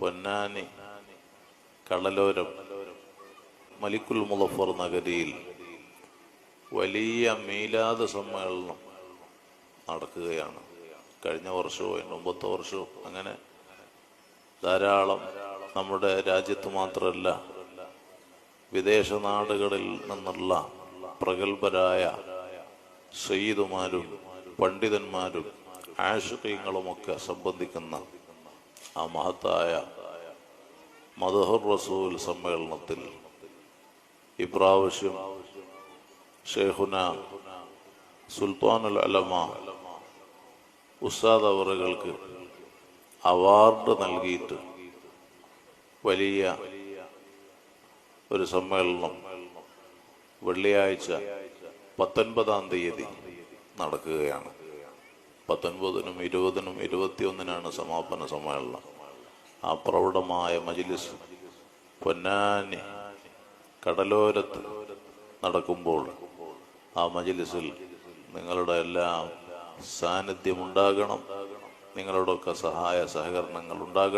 പൊന്നാനി കടലോരം മലിക്കുൽ മുളഫർ നഗരിയിൽ വലിയ മീലാദ് സമ്മേളനം നടക്കുകയാണ്. കഴിഞ്ഞ വർഷവും അതിന് മുമ്പത്തെ വർഷവും അങ്ങനെ ധാരാളം നമ്മുടെ രാജ്യത്ത് മാത്രമല്ല വിദേശ നാടുകളിൽ നിന്നുള്ള പ്രഗത്ഭരായ സയ്യിദുമാരും പണ്ഡിതന്മാരും ആശിഖീങ്ങളുമൊക്കെ സംബന്ധിക്കുന്ന ആ മഹത്തായ മദ്ഹുർ റസൂൽ സമ്മേളനത്തിൽ ഇപ്രാവശ്യം ഷെയ്ഖുന സുൽത്താനുൽ ഉലമ ഉസ്താദ് അവറുകൾക്ക് അവാർഡ് നൽകിയിട്ട് വലിയ ഒരു സമ്മേളനം വെള്ളിയാഴ്ച 19-ാം തീയതി നടക്കുകയാണ്. 19-നും 20-നും 21-നാണ് സമാപന സമ്മേളനം. ആ പ്രൗഢമായ മജ്ലിസ് പൊന്നാനി കടലോരത്ത് നടക്കുമ്പോൾ ആ മജ്ലിസിൽ നിങ്ങളുടെ എല്ലാം സാന്നിധ്യമുണ്ടാകണം, നിങ്ങളുടെയൊക്കെ സഹായ സഹകരണങ്ങൾ ഉണ്ടാകണം.